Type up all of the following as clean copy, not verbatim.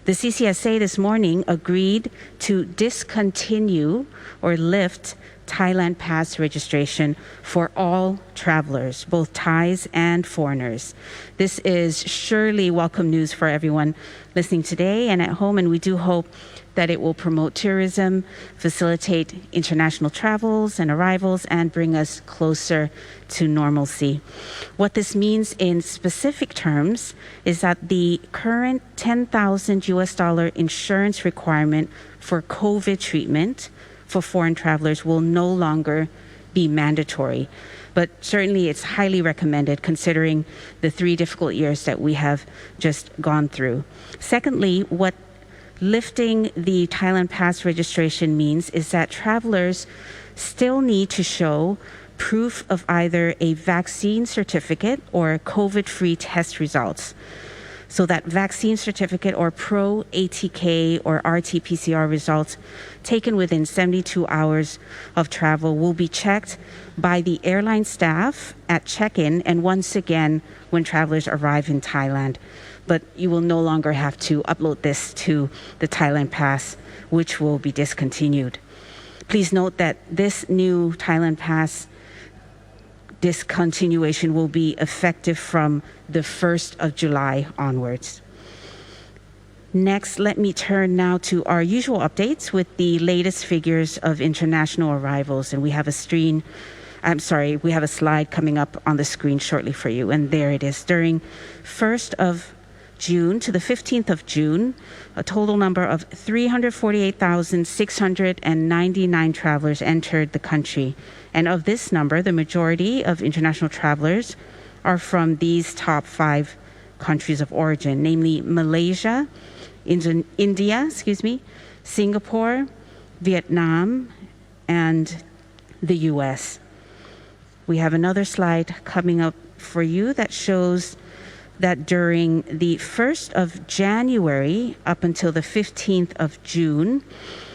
The CCSA this morning agreed to discontinue or lift Thailand Pass registration for all travelers, both Thais and foreigners. This is surely welcome news for everyone listening today and at home, and we do hope that it will promote tourism, facilitate international travels and arrivals, and bring us closer to normalcy. What this means in specific terms is that the current $10,000 insurance requirement for COVID treatment for foreign travelers will no longer be mandatory. But certainly it's highly recommended considering the 3 difficult years that we have just gone through. Secondly, what lifting the Thailand Pass registration means is that travelers still need to show proof of either a vaccine certificate or COVID-free test results. So that vaccine certificate or Pro-ATK or RT-PCR results taken within 72 hours of travel will be checked by the airline staff at check-in and once again when travelers arrive in Thailand. But you will no longer have to upload this to the Thailand Pass, which will be discontinued. Please note that this new Thailand Pass discontinuation will be effective from the 1st of July onwards. Next, let me turn now to our usual updates with the latest figures of international arrivals. And we have a slide coming up on the screen shortly for you. And there it is. During 1st of June to the 15th of June, a total number of 348,699 travelers entered the country. And of this number, the majority of international travelers are from these top 5 countries of origin, namely Malaysia, India, Singapore, Vietnam, and the US. We have another slide coming up for you that shows that during the 1st of January up until the 15th of June,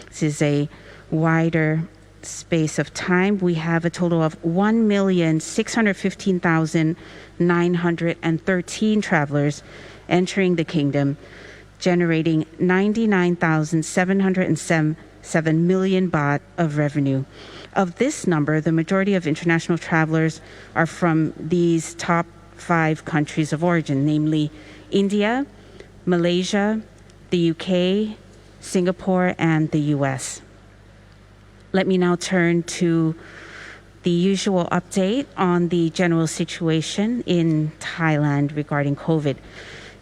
this is a wider space of time, we have a total of 1,615,913 travelers entering the kingdom, generating 99,707 million baht of revenue. Of this number, the majority of international travelers are from these top 5 countries of origin, namely India, Malaysia, the UK, Singapore, and the US. Let me now turn to the usual update on the general situation in Thailand regarding COVID.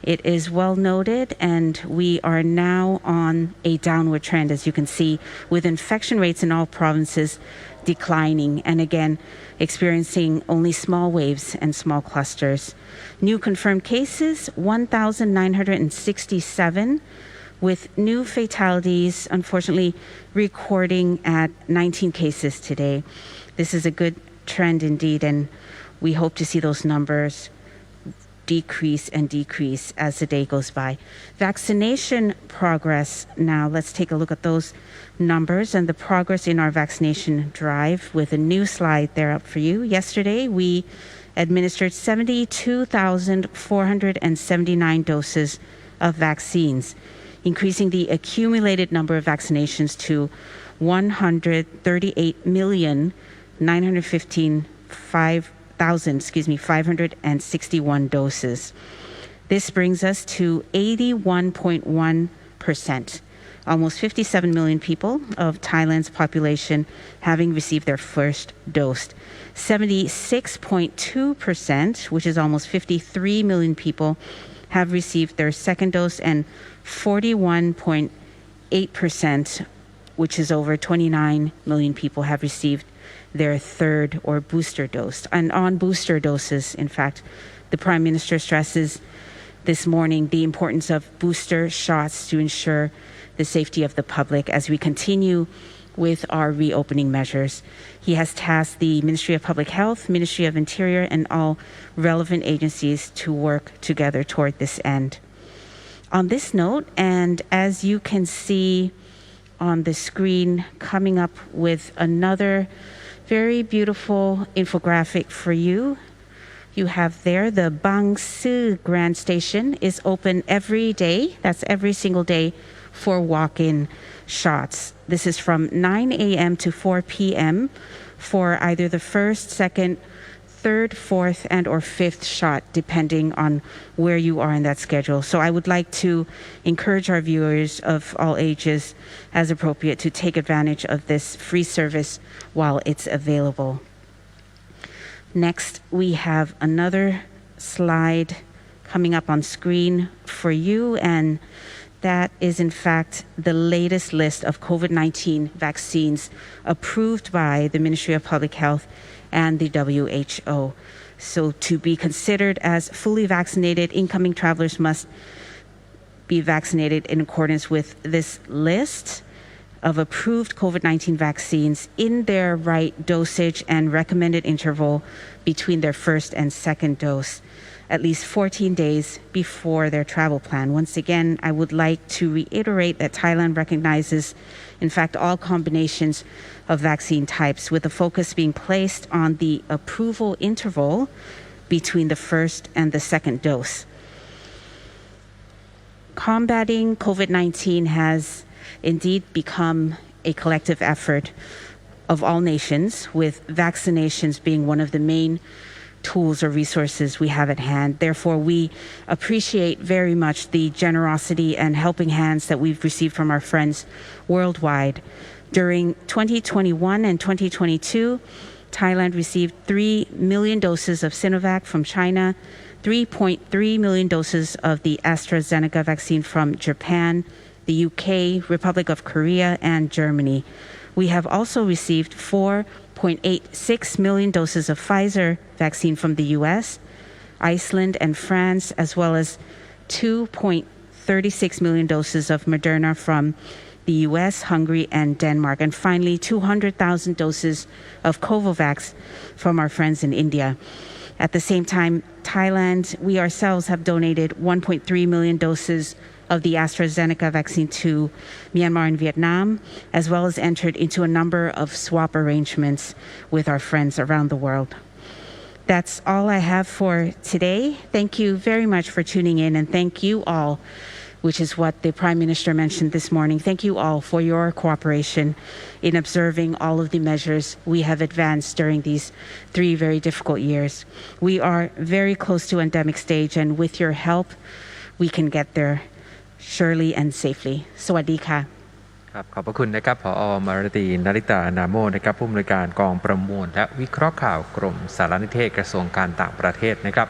It is well noted, and we are now on a downward trend, as you can see, with infection rates in all provinces declining, and again, experiencing only small waves and small clusters. New confirmed cases, 1,967, with new fatalities, unfortunately, recording at 19 cases today. This is a good trend indeed, and we hope to see those numbers decrease as the day goes by. Vaccination progress now. Let's take a look at those numbers and the progress in our vaccination drive with a new slide there up for you. Yesterday, we administered 72,479 doses of vaccines, increasing the accumulated number of vaccinations to 138,915,561 doses. This brings us to 81.1%, almost 57 million people of Thailand's population having received their first dose. 76.2%, which is almost 53 million people, have received their second dose, and 41.8%, which is over 29 million people, have received their third or booster dose. And on booster doses, in fact, the Prime Minister stresses this morning the importance of booster shots to ensure the safety of the public as we continue with our reopening measures. He has tasked the Ministry of Public Health, Ministry of Interior, and all relevant agencies to work together toward this end. On this note, and as you can see on the screen, coming up with another very beautiful infographic for you you have there the Bang Su Grand Station is open every day. That's every single day for walk-in shots. This is from 9 a.m. to 4 p.m. for either the first, second, third, fourth, and or fifth shot, depending on where you are in that schedule. So I would like to encourage our viewers of all ages, as appropriate, to take advantage of this free service while it's available. Next, we have another slide coming up on screen for you, and that is in fact the latest list of COVID-19 vaccines approved by the Ministry of Public Health and the WHO. So to be considered as fully vaccinated, incoming travelers must be vaccinated in accordance with this list of approved COVID-19 vaccines in their right dosage and recommended interval between their first and second dose, at least 14 days before their travel plan. Once again, I would like to reiterate that Thailand recognizes, in fact, all combinations of vaccine types, with the focus being placed on the approval interval between the first and the second dose. Combating COVID-19 has indeed become a collective effort of all nations, with vaccinations being one of the main tools or resources we have at hand. Therefore, we appreciate very much the generosity and helping hands that we've received from our friends worldwide. During 2021 and 2022, Thailand received 3 million doses of Sinovac from China, 3.3 million doses of the AstraZeneca vaccine from Japan, the UK, Republic of Korea, and Germany. We have also received 4.86 million doses of Pfizer vaccine from the US, Iceland, and France, as well as 2.36 million doses of Moderna from the US, Hungary, and Denmark. And finally, 200,000 doses of Covovax from our friends in India. At the same time, Thailand, we ourselves have donated 1.3 million doses of the AstraZeneca vaccine to Myanmar and Vietnam, as well as entered into a number of swap arrangements with our friends around the world. That's all I have for today. Thank you very much for tuning in, and thank you all, which is what the Prime Minister mentioned this morning. Thank you all for your cooperation in observing all of the measures we have advanced during these 3 very difficult years. We are very close to endemic stage, and with your help, we can get there surely and safely. สวัสดีค่ะ ครับขอบพระคุณนะครับผอ.มารุตีนริตานาโมนะครับผู้อำนวยการกองประมวลและวิเคราะห์ข่าวกรมสารนิเทศกระทรวงการต่างประเทศนะครับ